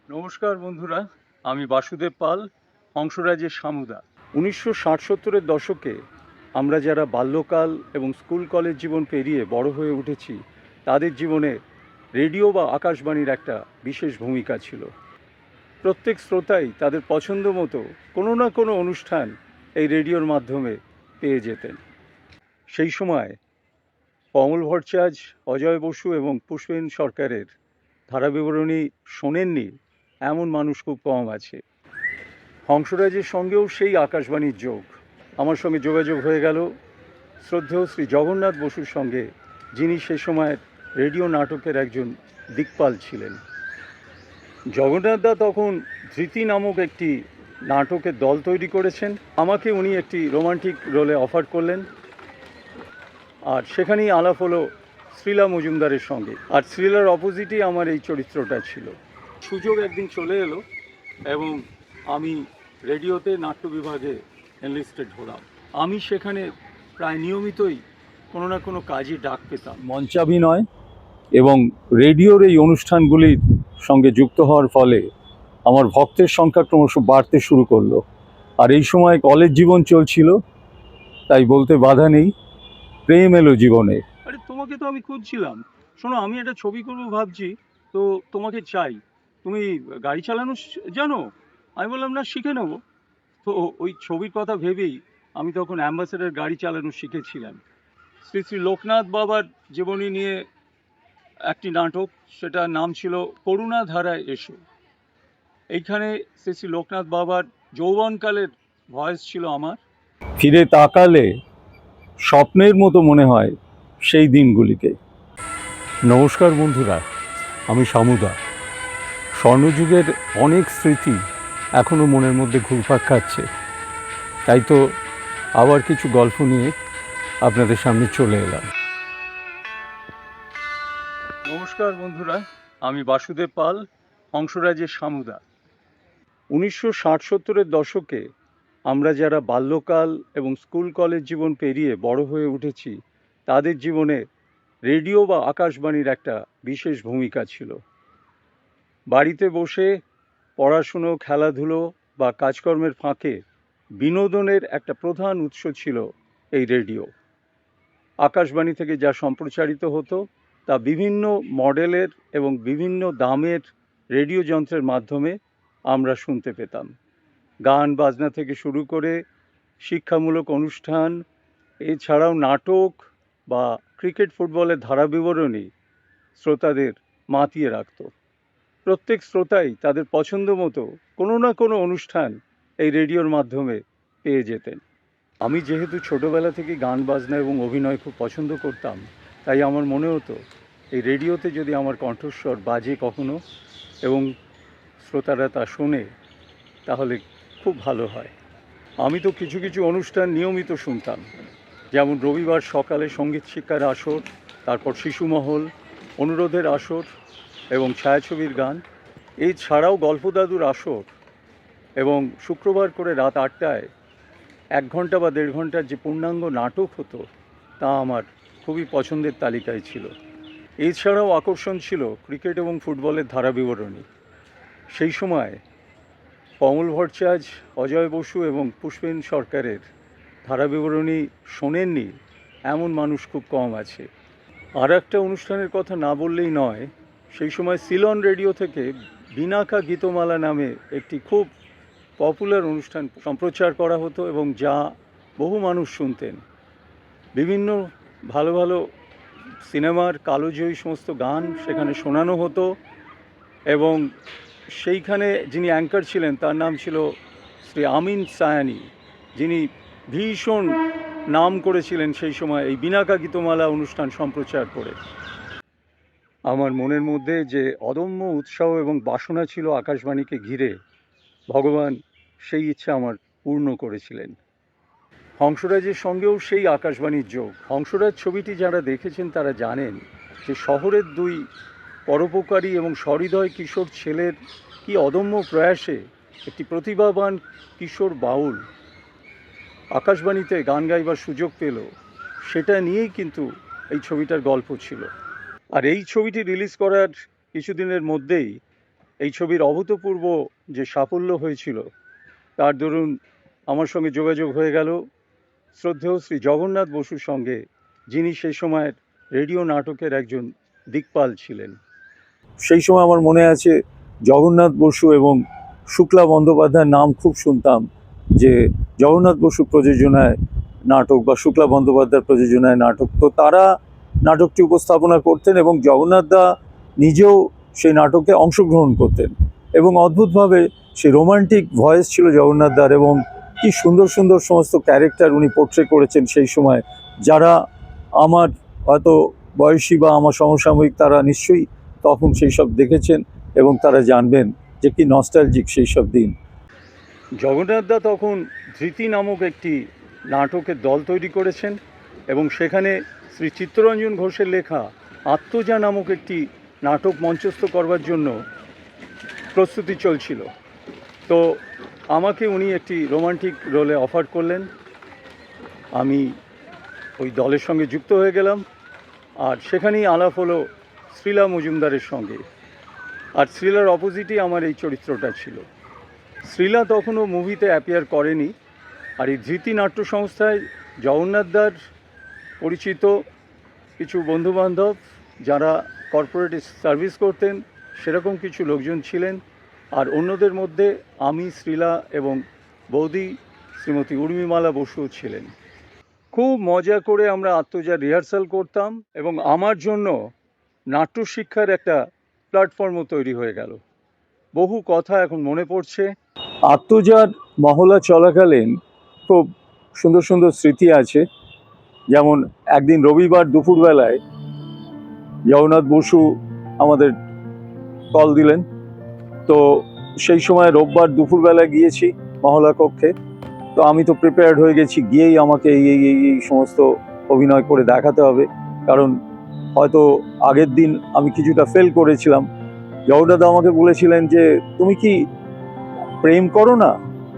নমস্কার বন্ধুরা, আমি বাসুদেব পাল, হংসরাজের সামুদা। 1960-70-এর দশকে আমরা যারা বাল্যকাল এবং স্কুল কলেজ জীবন পেরিয়ে বড় হয়ে উঠেছি, তাদের জীবনে রেডিও বা আকাশবাণীর একটা বিশেষ ভূমিকা ছিল। প্রত্যেক শ্রোতাই তাদের পছন্দ মতো কোনো না কোনো অনুষ্ঠান এই রেডিওর মাধ্যমে পেয়ে যেতেন। সেই সময় কমল ভট্টাচার্য, অজয় বসু এবং পুষ্পেন সরকারের ধারাবিবরণী শোনেননি এমন মানুষ খুব কম আছে। হংসরাজের সঙ্গেও সেই আকাশবাণীর যোগ। আমার সঙ্গে যোগাযোগ হয়ে গেল শ্রদ্ধেয় শ্রী জগন্নাথ বসুর সঙ্গে, যিনি সে সময়ের রেডিও নাটকের একজন দিকপাল ছিলেন। জগন্নাথদা তখন ধৃতি নামক একটি নাটকের দল তৈরি করেছেন। আমাকে উনি একটি রোমান্টিক রোলে অফার করলেন, আর সেখানেই আলাপ হলো শ্রীলা মজুমদারের সঙ্গে। আর শ্রীলার অপোজিটই আমার এই চরিত্রটা ছিল। সুযোগ একদিন চলে এলো এবং আমি রেডিওতে নাট্য বিভাগে এনলিস্টেড হলাম। আমি সেখানে প্রায় নিয়মিতই কোনো না কোনো কাজে ডাক পেতাম। মঞ্চাভিনয় এবং রেডিওর এই অনুষ্ঠানগুলির সঙ্গে যুক্ত হওয়ার ফলে আমার ভক্তের সংখ্যা ক্রমশ বাড়তে শুরু করলো। আর এই সময় কলেজ জীবন চলছিল, তাই বলতে বাধা নেই, প্রেম এলো জীবনে। আরে তোমাকে তো আমি খুঁজছিলাম, শোনো আমি একটা ছবি করবো ভাবছি, তো তোমাকে চাই। তুমি গাড়ি চালানো জানো? আমি বললাম না, শিখে নেবো। তো ওই ছবির কথা ভেবেই আমি তখন অ্যাম্বাসেডার গাড়ি চালানো শিখেছিলাম। শ্রী শ্রী লোকনাথ বাবার জীবনী নিয়ে একটি নাটক, সেটার নাম ছিল করুণা ধারায় এসো। এইখানে শ্রী শ্রী লোকনাথ বাবার যৌবনকালের ভয়েস ছিল আমার। ফিরে তাকালে স্বপ্নের মতো মনে হয় সেই দিনগুলিকে। নমস্কার বন্ধুরা, আমি সামুদা। স্বর্ণযুগের অনেক স্মৃতি এখনও মনের মধ্যে ঘুরপাক খাচ্ছে, তাই তো আবার কিছু গল্প নিয়ে আপনাদের সামনে চলে এলাম। নমস্কার বন্ধুরা, আমি বাসুদেব পাল, হংসরাজের সামুদা। 1960-70-এর দশকে আমরা যারা বাল্যকাল এবং স্কুল কলেজ জীবন পেরিয়ে বড় হয়ে উঠেছি, তাদের জীবনে রেডিও বা আকাশবাণীর একটা বিশেষ ভূমিকা ছিল। বাড়িতে বসে পড়াশুনো, খেলাধুলো বা কাজকর্মের ফাঁকে বিনোদনের একটা প্রধান উৎস ছিল এই রেডিও। আকাশবাণী থেকে যা সম্প্রচারিত হতো তা বিভিন্ন মডেলের এবং বিভিন্ন দামের রেডিও যন্ত্রের মাধ্যমে আমরা শুনতে পেতাম। গান বাজনা থেকে শুরু করে শিক্ষামূলক অনুষ্ঠান, এছাড়াও নাটক বা ক্রিকেট ফুটবলের ধারাবিবরণী শ্রোতাদের মাতিয়ে রাখত। প্রত্যেক শ্রোতাই তাদের পছন্দ মতো কোনো না কোনো অনুষ্ঠান এই রেডিওর মাধ্যমে পেয়ে যেতেন। আমি যেহেতু ছোটোবেলা থেকে গান বাজনা এবং অভিনয় খুব পছন্দ করতাম, তাই আমার মনে হতো এই রেডিওতে যদি আমার কণ্ঠস্বর বাজে কখনো এবং শ্রোতারা তা শোনে, তাহলে খুব ভালো হয়। আমি তো কিছু কিছু অনুষ্ঠান নিয়মিত শুনতাম, যেমন রবিবার সকালে সঙ্গীত শিক্ষার আসর, তারপর শিশুমহল, অনুরোধের আসর এবং ছায়াছবির গান, এছাড়াও গল্পদাদুর আসর, এবং শুক্রবার করে রাত 8টায় 1 ঘন্টা বা 1.5 ঘন্টার যে পূর্ণাঙ্গ নাটক হতো, তা আমার খুবই পছন্দের তালিকায় ছিল। এছাড়াও আকর্ষণ ছিল ক্রিকেট এবং ফুটবলের ধারাবিবরণী। সেই সময় কমল ভট্টাচার্য, অজয় বসু এবং পুষ্পেন সরকারের ধারাবিবরণী শোনেননি এমন মানুষ খুব কম আছে। আর একটা অনুষ্ঠানের কথা না বললেই নয়, সেই সময় সিলন রেডিও থেকে বিনাকা গীতমালা নামে একটি খুব পপুলার অনুষ্ঠান সম্প্রচার করা হতো এবং যা বহু মানুষ শুনতেন। বিভিন্ন ভালো ভালো সিনেমার কালোজয়ী সমস্ত গান সেখানে শোনানো হতো, এবং সেইখানে যিনি অ্যাঙ্কার ছিলেন তার নাম ছিল শ্রী আমিন সায়ানি, যিনি ভীষণ নাম করেছিলেন সেই সময় এই বিনাকা গীতমালা অনুষ্ঠান সম্প্রচার করে। আমার মনের মধ্যে যে অদম্য উৎসাহ এবং বাসনা ছিল আকাশবাণীকে ঘিরে, ভগবান সেই ইচ্ছা আমার পূর্ণ করেছিলেন। হংসরাজের সঙ্গেও সেই আকাশবাণীর যোগ। হংসরাজ ছবিটি যারা দেখেছেন তারা জানেন যে শহরের 2 পরোপকারী এবং সহৃদয় কিশোর ছেলের কি অদম্য প্রয়াসে একটি প্রতিভাবান কিশোর বাউল আকাশবাণীতে গান গাইবার সুযোগ পেল, সেটা নিয়েই কিন্তু এই ছবিটার গল্প ছিল। আর এই ছবিটি রিলিজ করার কিছুদিনের মধ্যেই এই ছবির অভূতপূর্ব যে সাফল্য হয়েছিল তার দরুন আমার সঙ্গে যোগাযোগ হয়ে গেল শ্রদ্ধেয় শ্রী জগন্নাথ বসুর সঙ্গে, যিনি সেই সময়ের রেডিও নাটকের একজন দিকপাল ছিলেন। সেই সময় আমার মনে আছে জগন্নাথ বসু এবং শুক্লা বন্দ্যোপাধ্যায়ের নাম খুব শুনতাম, যে জগন্নাথ বসু প্রযোজনায় নাটক বা শুক্লা বন্দ্যোপাধ্যায়ের প্রযোজনায় নাটক, তো তারা নাটকটি উপস্থাপনা করতেন এবং জগন্নাথদা নিজেও সেই নাটকে অংশগ্রহণ করতেন এবং অদ্ভুতভাবে সেই রোমান্টিক ভয়েস ছিল জগন্নাথদার এবং কি সুন্দর সুন্দর সমস্ত ক্যারেক্টার উনি পোর্ট্রে করেছেন সেই সময়, যারা আমার হয়তো বয়সী বা আমার সমসাময়িক তারা নিশ্চয়ই তখন সেই সব দেখেছেন এবং তারা জানবেন যে কি নস্টালজিক সেই সব দিন। জগন্নাথদা তখন ধৃতি নামক একটি নাটকের দল তৈরি করেছেন এবং সেখানে শ্রী চিত্তরঞ্জন ঘোষের লেখা আত্মজা নামক একটি নাটক মঞ্চস্থ করবার জন্য প্রস্তুতি চলছিল। তো আমাকে উনি একটি রোমান্টিক রোলে অফার করলেন, আমি ওই দলের সঙ্গে যুক্ত হয়ে গেলাম আর সেখানেই আলাপ হলো শ্রীলা মজুমদারের সঙ্গে। আর শ্রীলার অপোজিটই আমার এই চরিত্রটা ছিল। শ্রীলা তখনও মুভিতে অ্যাপিয়ার করেনি, আর এই ধৃতি নাট্য সংস্থায় জগন্নাথদার পরিচিত কিছু বন্ধুবান্ধব যারা কর্পোরেট সার্ভিস করতেন সেরকম কিছু লোকজন ছিলেন, আর অন্যদের মধ্যে আমি, শ্রীলা এবং বৌদি শ্রীমতী উর্মিমালা বসুও ছিলেন। খুব মজা করে আমরা আত্মজার রিহার্সাল করতাম এবং আমার জন্য নাট্য শিক্ষার একটা প্ল্যাটফর্মও তৈরি হয়ে গেল। বহু কথা এখন মনে পড়ছে। আত্মজার মহলা চলাকালীন খুব সুন্দর সুন্দর স্মৃতি আছে, যেমন একদিন রবিবার দুপুরবেলায় জগন্নাথ বসু আমাদের কল দিলেন। তো সেই সময় রোববার দুপুরবেলায় গিয়েছি মহলা কক্ষে, তো আমি তো প্রিপেয়ার্ড হয়ে গেছি, গিয়েই আমাকে এই সমস্ত অভিনয় করে দেখাতে হবে, কারণ হয়তো আগের দিন আমি কিছুটা ফেল করেছিলাম। জগন্নাথ আমাকে বলেছিলেন যে তুমি কি প্রেম করো না,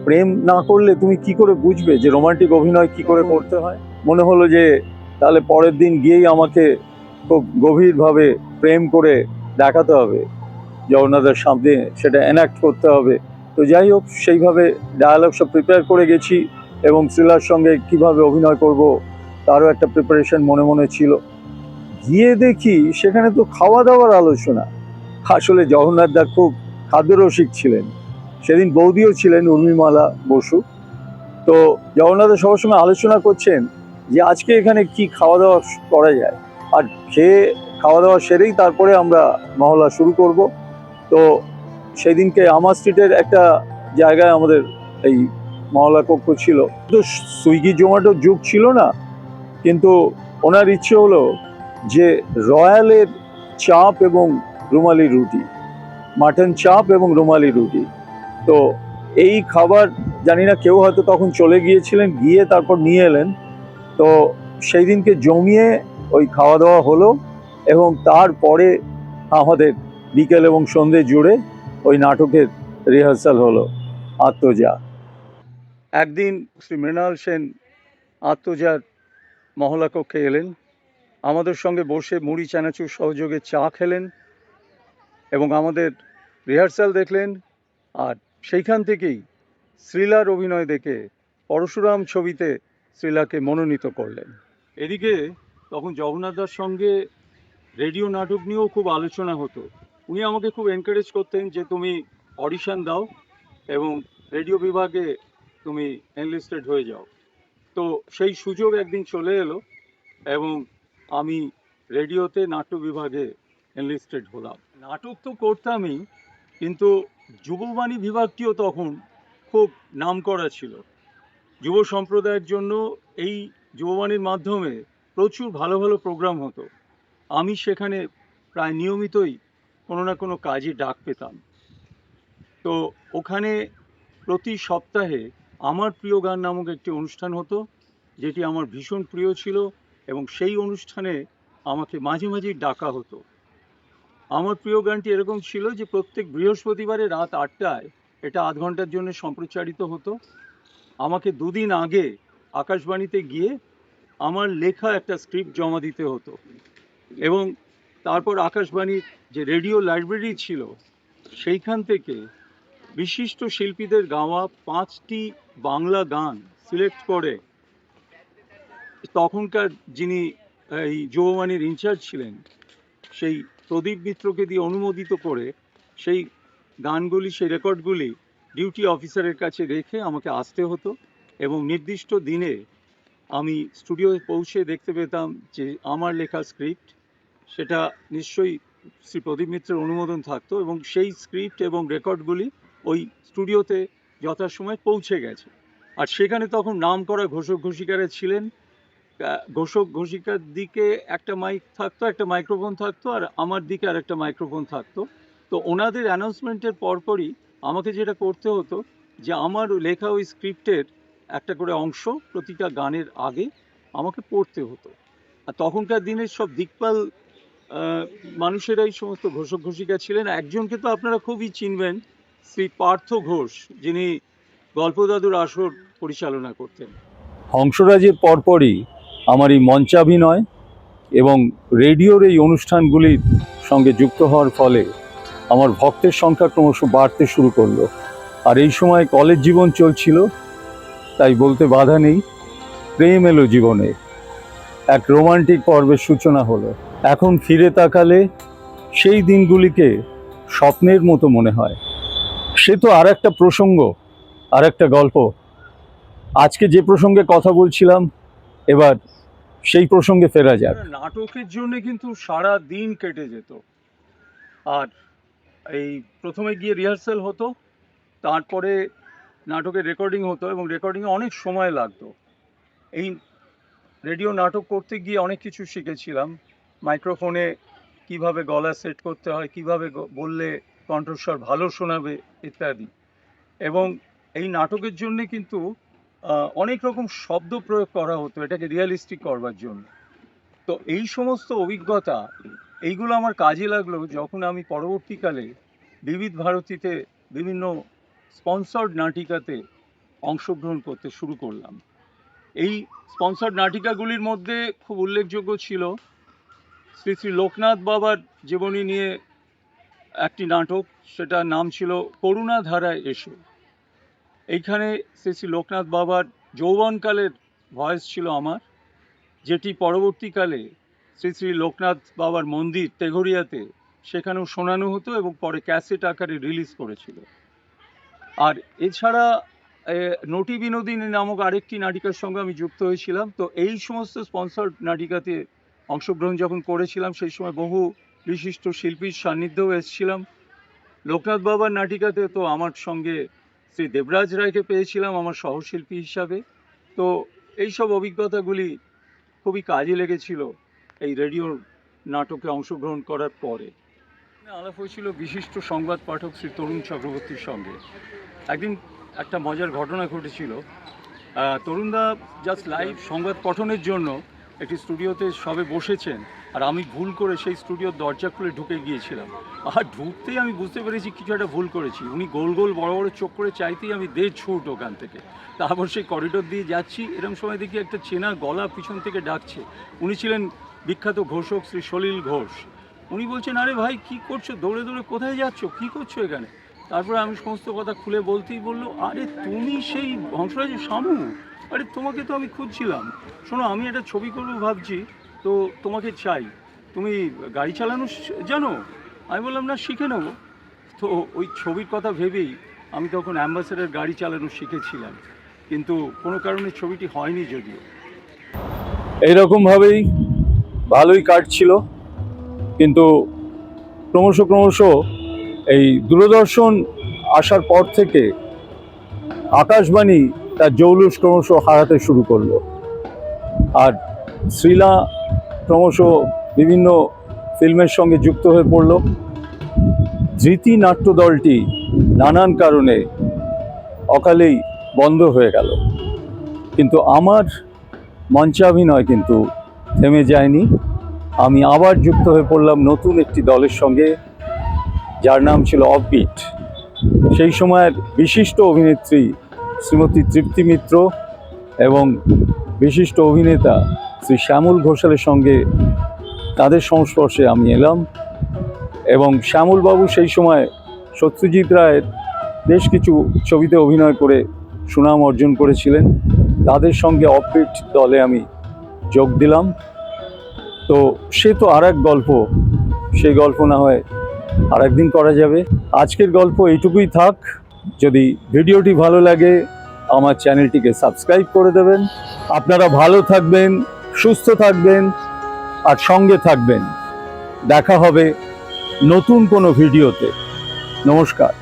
প্রেম না করলে তুমি কি করে বুঝবে যে রোমান্টিক অভিনয় কি করে করতে হয়। মনে হলো যে তাহলে পরের দিন গিয়েই আমাকে খুব গভীরভাবে প্রেম করে দেখাতে হবে, জগন্নাথের সামনে সেটা এনাক্ট করতে হবে। তো যাই হোক, সেইভাবে ডায়ালগ সব প্রিপেয়ার করে গেছি এবং শ্রীলার সঙ্গে কিভাবে অভিনয় করব তারও একটা প্রিপারেশন মনে মনে ছিল। গিয়ে দেখি সেখানে তো খাওয়া দাওয়ার আলোচনা। আসলে জগন্নাথদা খুব খাদ্যরসিক ছিলেন, সেদিন বৌদিও ছিলেন উর্মিমালা বসু। তো জগন্নাথদা সবার সময় আলোচনা করছেন যে আজকে এখানে কি খাওয়া দাওয়া করা যায়, আর খেয়ে খাওয়া দাওয়া সেরেই তারপরে আমরা মহলা শুরু করব। তো সেদিনকে আমার স্ট্রিটের একটা জায়গায় আমাদের এই মহলা কক্ষ ছিল। তো সুইগি জোম্যাটোর যুগ ছিল না, কিন্তু ওনার ইচ্ছে হলো যে রয়্যালের চাপ এবং রুমালি রুটি, মাটন চাপ এবং রুমালি রুটি, তো এই খাবার জানি না কেউ হয়তো তখন চলে গিয়েছিলেন, গিয়ে তারপর নিয়ে এলেন। তো সেই দিনকে জমিয়ে ওই খাওয়া দাওয়া হলো এবং তারপরে আমাদের বিকেল এবং সন্ধে জুড়ে ওই নাটকের রিহার্সাল হলো আত্মজা। একদিন শ্রী মৃণাল সেন আত্মজার মহলা কক্ষে এলেন, আমাদের সঙ্গে বসে মুড়ি চানাচুর সহযোগে চা খেলেন এবং আমাদের রিহার্সাল দেখলেন। আর সেইখান থেকেই শ্রীলার অভিনয় দেখে পরশুরাম ছবিতে শ্রীলাকে মনোনীত করলেন। এদিকে তখন জগন্নাথদার সঙ্গে রেডিও নাটক নিয়েও খুব আলোচনা হতো। উনি আমাকে খুব এনকারেজ করতেন যে তুমি অডিশন দাও এবং রেডিও বিভাগে তুমি এনলিস্টেড হয়ে যাও। তো সেই সুযোগ একদিন চলে এলো এবং আমি রেডিওতে নাট্য বিভাগে এনলিস্টেড হলাম। নাটক তো করতামই, কিন্তু যুববাণী বিভাগটিও তখন খুব নামকরা ছিল। যুব সম্প্রদায়ের জন্য এই যুববাণীর মাধ্যমে প্রচুর ভালো ভালো প্রোগ্রাম হতো। আমি সেখানে প্রায় নিয়মিতই কোনো না কোনো কাজে ডাক পেতাম। তো ওখানে প্রতি সপ্তাহে আমার প্রিয় গান নামক একটি অনুষ্ঠান হতো, যেটি আমার ভীষণ প্রিয় ছিল এবং সেই অনুষ্ঠানে আমাকে মাঝে মাঝেই ডাকা হতো। আমার প্রিয় গানটি এরকম ছিল যে প্রত্যেক বৃহস্পতিবারে রাত 8টায় এটা আধ ঘন্টার জন্য সম্প্রচারিত হতো। আমাকে দুদিন আগে আকাশবাণীতে গিয়ে আমার লেখা একটা স্ক্রিপ্ট জমা দিতে হতো এবং তারপর আকাশবাণীর যে রেডিও লাইব্রেরি ছিল সেইখান থেকে বিশিষ্ট শিল্পীদের গাওয়া 5টি বাংলা গান সিলেক্ট করে তখনকার যিনি এই যুববাণীর ইনচার্জ ছিলেন সেই প্রদীপ মিত্রকে দিয়ে অনুমোদিত করে সেই গানগুলি, সেই রেকর্ডগুলি ডিউটি অফিসারের কাছে রেখে আমাকে আসতে হতো এবং নির্দিষ্ট দিনে আমি স্টুডিওতে পৌঁছে দেখতে পেতাম যে আমার লেখা স্ক্রিপ্ট সেটা নিশ্চয়ই শ্রী প্রদীপ মিত্রের অনুমোদন থাকতো এবং সেই স্ক্রিপ্ট এবং রেকর্ডগুলি ওই স্টুডিওতে যথাসময়ে পৌঁছে গেছে। আর সেখানে তখন নাম করা ঘোষক ঘোষিকারা ছিলেন। ঘোষক ঘোষিকার দিকে একটা মাইক থাকতো, একটা মাইক্রোফোন থাকতো, আর আমার দিকে আর একটা মাইক্রোফোন থাকতো। তো ওনাদের অ্যানাউন্সমেন্টের পরপরই আমাকে যেটা করতে হতো যে আমার লেখা ওই স্ক্রিপ্টের একটা করে অংশ প্রতিটা গানের আগে আমাকে পড়তে হতো। আর তখনকার দিনের সব দিকপাল মানুষেরাই সমস্ত ঘোষক ঘোষিকা ছিলেন। একজনকে তো আপনারা খুবই চিনবেন, শ্রী পার্থ ঘোষ, যিনি গল্পদাদুর আসর পরিচালনা করতেন। হংসরাজের পরপরই আমার এই মঞ্চাভিনয় এবং রেডিওর এই অনুষ্ঠানগুলির সঙ্গে যুক্ত হওয়ার ফলে আমার ভক্তের সংখ্যা ক্রমশ বাড়তে শুরু করলো। আর এই সময় কলেজ জীবন চলছিল, তাই বলতে বাধা নেই, প্রেম এলো জীবনে, এক রোমান্টিক পর্বের সূচনা হলো। এখন ফিরে তাকালে সেই দিনগুলিকে স্বপ্নের মতো মনে হয়। সে তো আর একটা প্রসঙ্গ, আর একটা গল্প। আজকে যে প্রসঙ্গে কথা বলছিলাম, এবার সেই প্রসঙ্গে ফেরা যাক। নাটকের জন্য কিন্তু সারা দিন কেটে যেত। আর এই প্রথমে গিয়ে রিহার্সাল হতো, তারপরে নাটকের রেকর্ডিং হতো এবং রেকর্ডিংয়ে অনেক সময় লাগতো। এই রেডিও নাটক করতে গিয়ে অনেক কিছু শিখেছিলাম। মাইক্রোফোনে কিভাবে গলা সেট করতে হয়, কিভাবে বললে কণ্ঠস্বর ভালো শোনাবে ইত্যাদি। এবং এই নাটকের জন্যে কিন্তু অনেক রকম শব্দ প্রয়োগ করা হতো এটাকে রিয়ালিস্টিক করবার জন্য। তো এই সমস্ত অভিজ্ঞতা এইগুলো আমার কাজে লাগলো যখন আমি পরবর্তীকালে বিবিধ ভারতীতে বিভিন্ন স্পন্সর্ড নাটিকাতে অংশগ্রহণ করতে শুরু করলাম। এই স্পন্সর্ড নাটিকাগুলির মধ্যে খুব উল্লেখযোগ্য ছিল শ্রী শ্রী লোকনাথ বাবার জীবনী নিয়ে একটি নাটক, সেটার নাম ছিল করুণা ধারায় এসো। এইখানে শ্রী শ্রী লোকনাথ বাবার যৌবনকালের ভয়েস ছিল আমার, যেটি পরবর্তীকালে শ্রী শ্রী লোকনাথ বাবার মন্দির তেঘরিয়াতে সেখানেও শোনানো হতো এবং পরে ক্যাসেট আকারে রিলিজ করেছিল। আর এছাড়া নটি বিনোদিনী নামক আরেকটি নাটিকার সঙ্গে আমি যুক্ত হয়েছিলাম। তো এই সমস্ত স্পন্সর্ড নাটিকাতে অংশগ্রহণ যখন করেছিলাম সেই সময় বহু বিশিষ্ট শিল্পীর সান্নিধ্যেও এসেছিলাম। লোকনাথ বাবার নাটিকাতে তো আমার সঙ্গে শ্রী দেবরাজ রায়কে পেয়েছিলাম আমার সহশিল্পী হিসাবে। তো এইসব অভিজ্ঞতাগুলি খুবই কাজে লেগেছিল এই রেডিওর নাটকে অংশগ্রহণ করার পরে। আলাপ হয়েছিল বিশিষ্ট সংবাদ পাঠক শ্রী তরুণ চক্রবর্তীর সঙ্গে। একদিন একটা মজার ঘটনা ঘটেছিল। তরুণদা জাস্ট লাইভ সংবাদ পঠনের জন্য একটি স্টুডিওতে সবে বসেছেন, আর আমি ভুল করে সেই স্টুডিওর দরজা খুলে ঢুকে গিয়েছিলাম। আর ঢুকতেই আমি বুঝতে পেরেছি কিছু একটা ভুল করেছি। উনি গোল গোল বড় বড় চোখ করে চাইতেই আমি ছুট ওখান থেকে। তারপর সেই করিডোর দিয়ে যাচ্ছি, এরকম সময় দেখি একটা চেনা গলা পিছন থেকে ডাকছে। উনি ছিলেন বিখ্যাত ঘোষক শ্রী সলিল ঘোষ। উনি বলছেন, আরে ভাই কী করছো, দৌড়ে দৌড়ে কোথায় যাচ্ছ, কী করছো এখানে? তারপরে আমি সমস্ত কথা খুলে বলতেই বললো, আরে তুমি সেই হংসরাজের শামু, আরে তোমাকে তো আমি খুঁজছিলাম। শোনো, আমি একটা ছবি করবো ভাবছি, তো তোমাকে চাই। তুমি গাড়ি চালানো জানো? আমি বললাম, না, শিখে নেবো। তো ওই ছবির কথা ভেবেই আমি তখন অ্যাম্বাসেডর গাড়ি চালানো শিখেছিলাম, কিন্তু কোনো কারণে ছবিটি হয়নি যদিও। এইরকমভাবেই ভালোই কাটছিল, কিন্তু ক্রমশ এই দূরদর্শন আসার পর থেকে আকাশবাণী তার জৌলুস ক্রমশ হারাতে শুরু করলো। আর শ্রীলা ক্রমশ বিভিন্ন ফিল্মের সঙ্গে যুক্ত হয়ে পড়ল। ধৃতি নাট্য দলটি নানান কারণে অকালেই বন্ধ হয়ে গেল, কিন্তু আমার মঞ্চাভিনয় কিন্তু থেমে যায়নি। আমি আবার যুক্ত হয়ে পড়লাম নতুন একটি দলের সঙ্গে, যার নাম ছিল অফবিট। সেই সময়ের বিশিষ্ট অভিনেত্রী শ্রীমতী তৃপ্তি মিত্র এবং বিশিষ্ট অভিনেতা শ্রী শ্যামল ঘোষালের সঙ্গে তাদের সংস্পর্শে আমি এলাম। এবং শ্যামলবাবু সেই সময় সত্যজিৎ রায়ের বেশ কিছু ছবিতে অভিনয় করে সুনাম অর্জন করেছিলেন। তাদের সঙ্গে অপবিট দলে আমি যোগ দিলাম। তো সে তো আর এক গল্প, সেই গল্প না হয় আর একদিন করা যাবে। আজকের গল্প এইটুকুই থাক। যদি ভিডিওটি ভালো লাগে আমার চ্যানেলটিকে সাবস্ক্রাইব করে দেবেন। আপনারা ভালো থাকবেন, সুস্থ থাকবেন আর সঙ্গে থাকবেন। দেখা হবে নতুন কোনো ভিডিওতে। নমস্কার।